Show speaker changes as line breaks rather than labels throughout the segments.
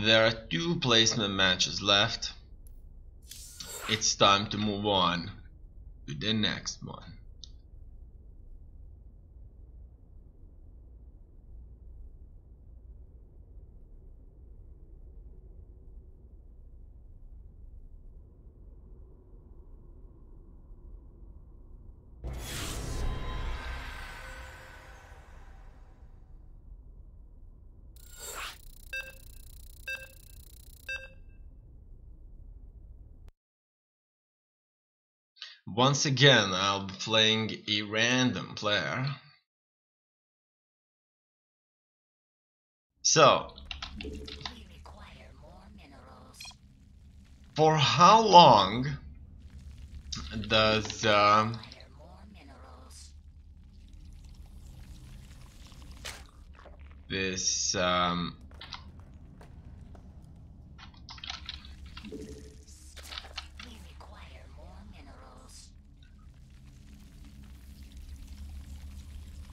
There are 2 placement matches left. It's time to move on to the next one. Once again, I'll be playing a random player. So, for how long does this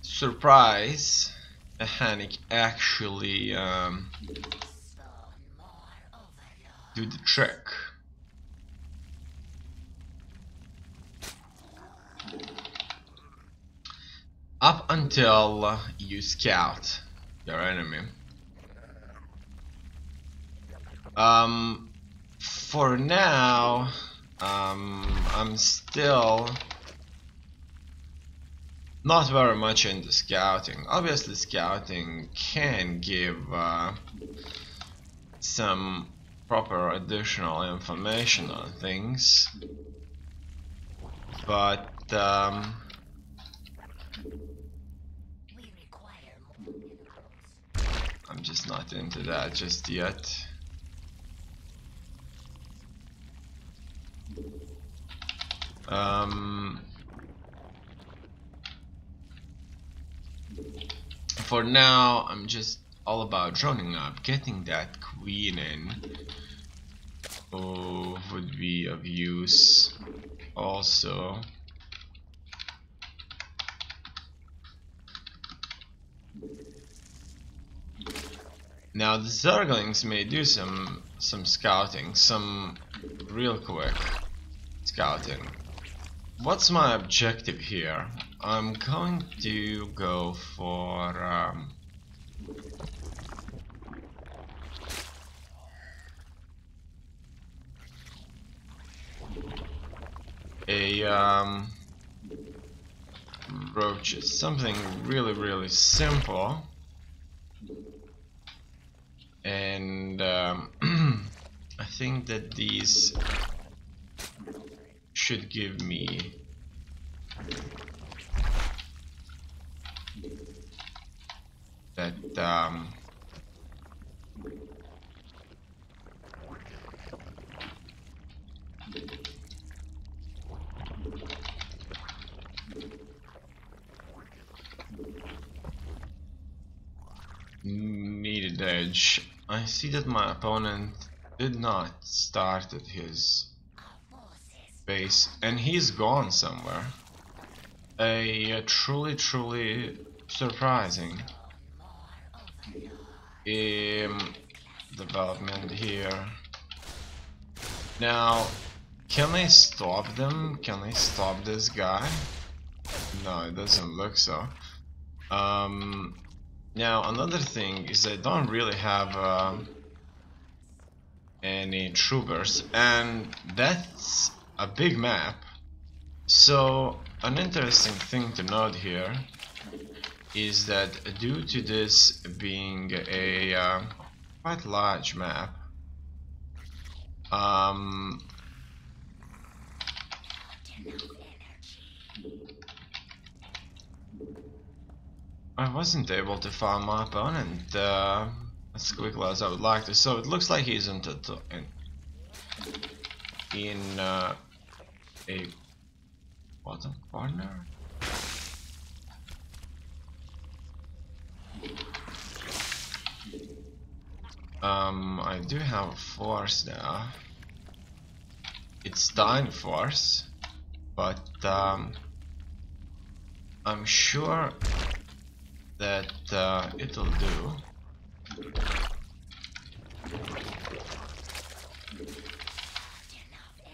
surprise mechanic actually do the trick? Up until you scout your enemy. For now, I'm still not very much into scouting. Obviously, scouting can give some proper additional information on things, but I'm just not into that just yet. For now, I'm just all about droning up, getting that queen in. Oh, would be of use also. Now the Zerglings may do some scouting, some real quick scouting. What's my objective here? I'm going to go for roaches, something really simple, and I think that these should give me that needed edge. I see that my opponent did not start at his base, and he's gone somewhere. A truly surprising development here. Now, can I stop them? Can I stop this guy? No, it doesn't look so. Now another thing is I don't really have any troopers, and that's a big map. So an interesting thing to note here is that due to this being a quite large map, I wasn't able to find my opponent as quickly as I would like to, so it looks like he's in a bottom corner. I do have a force now. It's tiny force, but I'm sure that it'll do.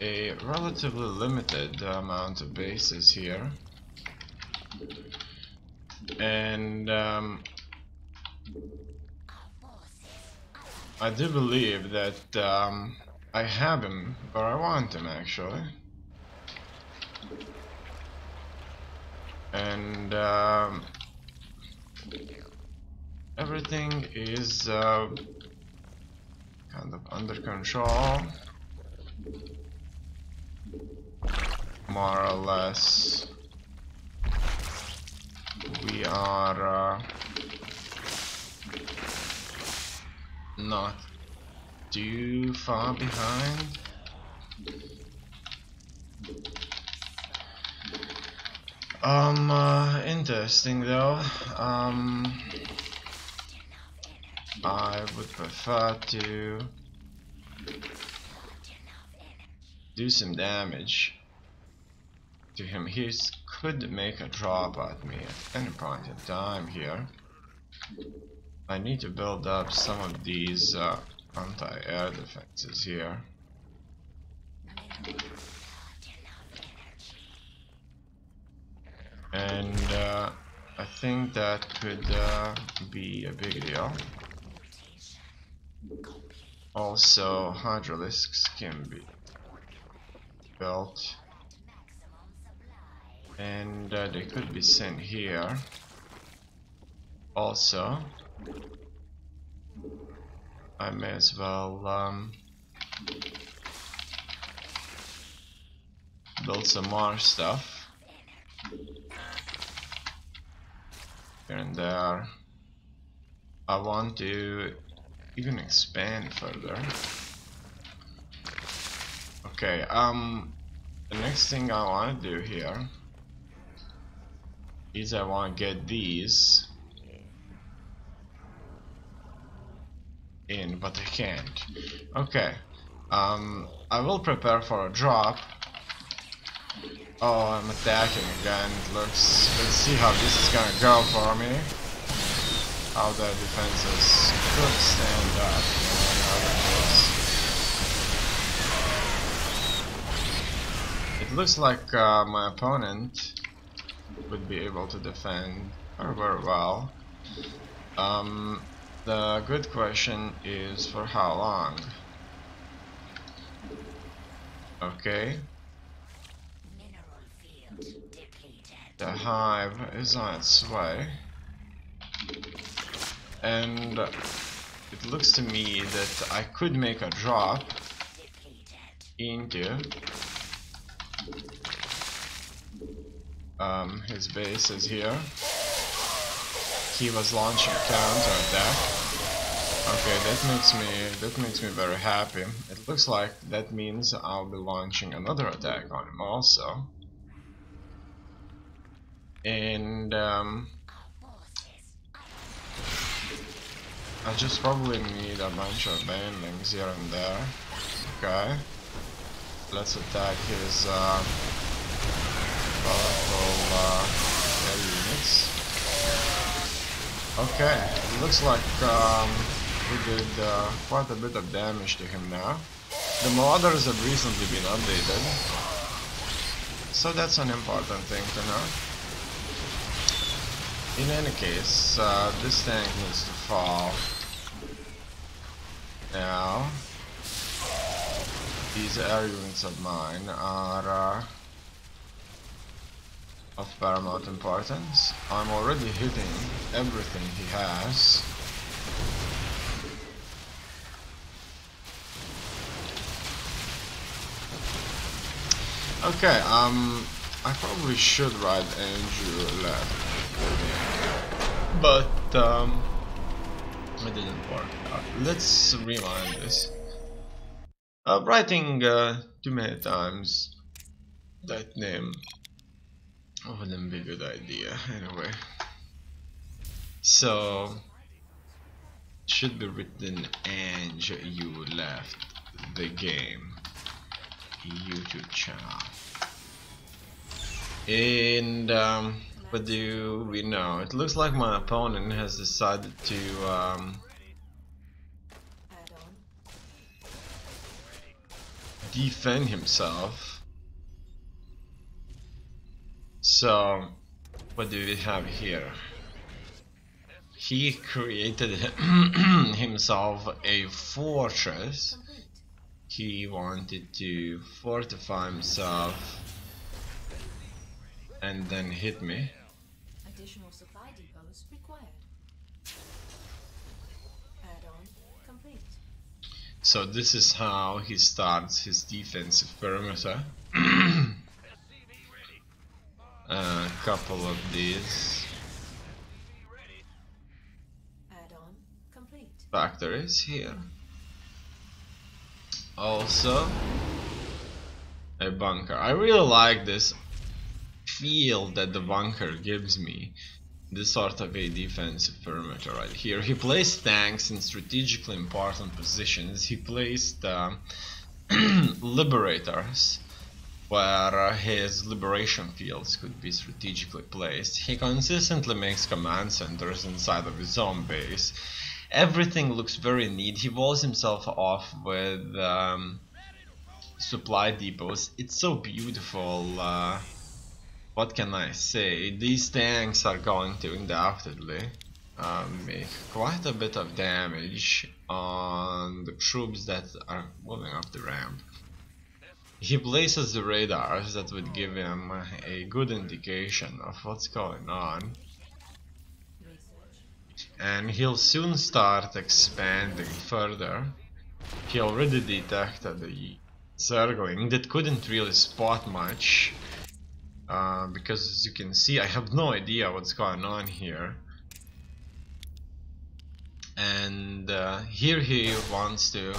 a relatively limited amount of bases here, and I do believe that I have him where I want him, actually. And everything is kind of under control, more or less. We are not too far behind. Interesting though. I would prefer to do some damage to him. He could make a drop at me at any point in time here. I need to build up some of these anti-air defenses here. And I think that could be a big deal. Also, hydralisks can be built, and they could be sent here. Also, I may as well build some more stuff here and there. I want to even expand further. Okay, the next thing I want to do here is I want to get these in, but I can't. Okay, I will prepare for a drop. Oh, I'm attacking again. Let's see how this is gonna go for me. How the defenses could stand up. It looks like my opponent would be able to defend very well. The good question is for how long? Okay. The hive is on its way. And it looks to me that I could make a drop into his bases here. He was launching a counter attack. Okay, that makes me very happy. It looks like that means I'll be launching another attack on him also. And I just probably need a bunch of banelings here and there. Okay, let's attack his powerful air units. Okay, it looks like we did quite a bit of damage to him now. The marauders have recently been updated, so that's an important thing to know. In any case, this tank needs to fall. Now, these air units of mine are of paramount importance. I'm already hitting everything he has. Okay, I probably should write AndYouLeftTheGame, but it didn't work out. Let's rewind this. Writing too many times that name wouldn't be a good idea anyway. So it should be written AndYouLeftTheGame YouTube channel. And what do we know? It looks like my opponent has decided to defend himself. So what do we have here? He created himself a fortress. He wanted to fortify himself and then hit me.
Additional supply depots required. Add-on complete.
So this is how he starts his defensive perimeter. A couple of these
Add-on complete.
factories here. Also a bunker. I really like this feel that the bunker gives me. This sort of a defensive perimeter right here. He placed tanks in strategically important positions. He placed liberators where his liberation fields could be strategically placed. He consistently makes command centers inside of his own base. Everything looks very neat. He walls himself off with supply depots. It's so beautiful. What can I say? These tanks are going to undoubtedly make quite a bit of damage on the troops that are moving up the ramp. He places the radars that would give him a good indication of what's going on. And he'll soon start expanding further. He already detected the Zergling that couldn't really spot much. Because as you can see, I have no idea what's going on here. And here he wants to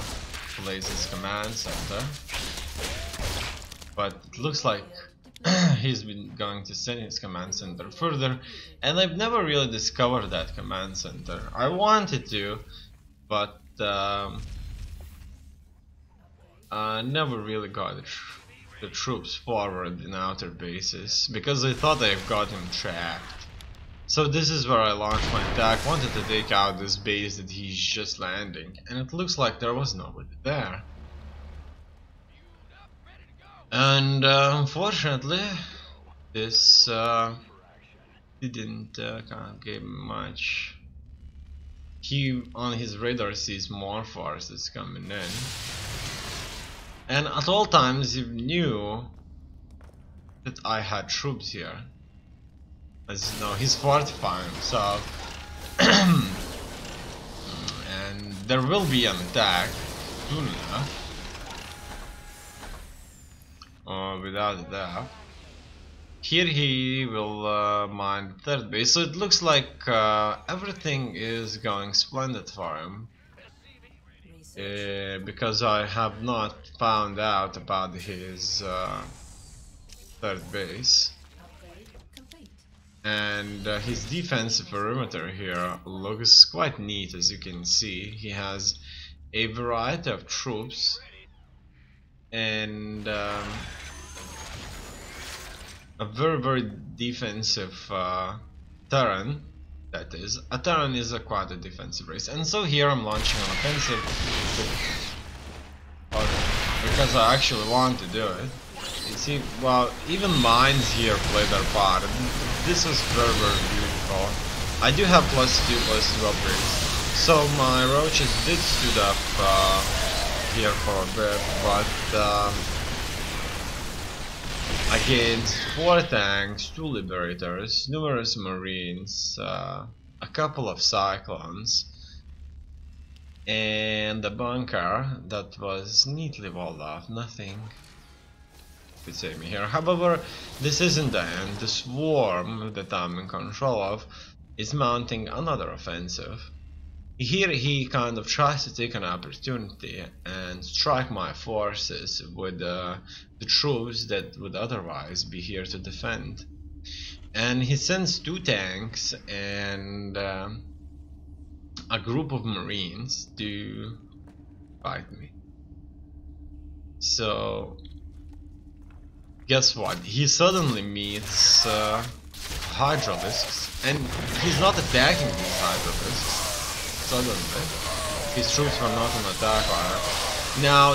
place his command center. But it looks like he's been going to send his command center further, and I've never really discovered that command center. I wanted to, but never really got the troops forward in outer bases, because I thought I've got him trapped. So this is where I launched my attack. Wanted to take out this base that he's just landing, and it looks like there was nobody there. And unfortunately, this didn't kind of give much. He on his radar sees more forces coming in, and at all times he knew that I had troops here. As you know, he's fortifying himself, and there will be an attack soon enough. Without a doubt. Here he will mine the third base, so it looks like everything is going splendid for him. Because I have not found out about his third base. And his defensive perimeter here looks quite neat, as you can see. He has a variety of troops and a very defensive Terran. That is, a Terran is quite a defensive race, and so here I'm launching an offensive because I actually want to do it. You see, well, even mines here play their part. This was very beautiful. I do have +2/+2 upgrades, so my roaches did stood up here for a bit, but against 4 tanks, 2 liberators, numerous marines, a couple of cyclones, and a bunker that was neatly walled off. Nothing could save me here. However, this isn't the end. The swarm that I'm in control of is mounting another offensive. Here he kind of tries to take an opportunity and strike my forces with the troops that would otherwise be here to defend. And he sends 2 tanks and a group of marines to fight me. So guess what? He suddenly meets hydralisks, and he's not attacking these hydralisks. Suddenly, his troops were not on attack. Now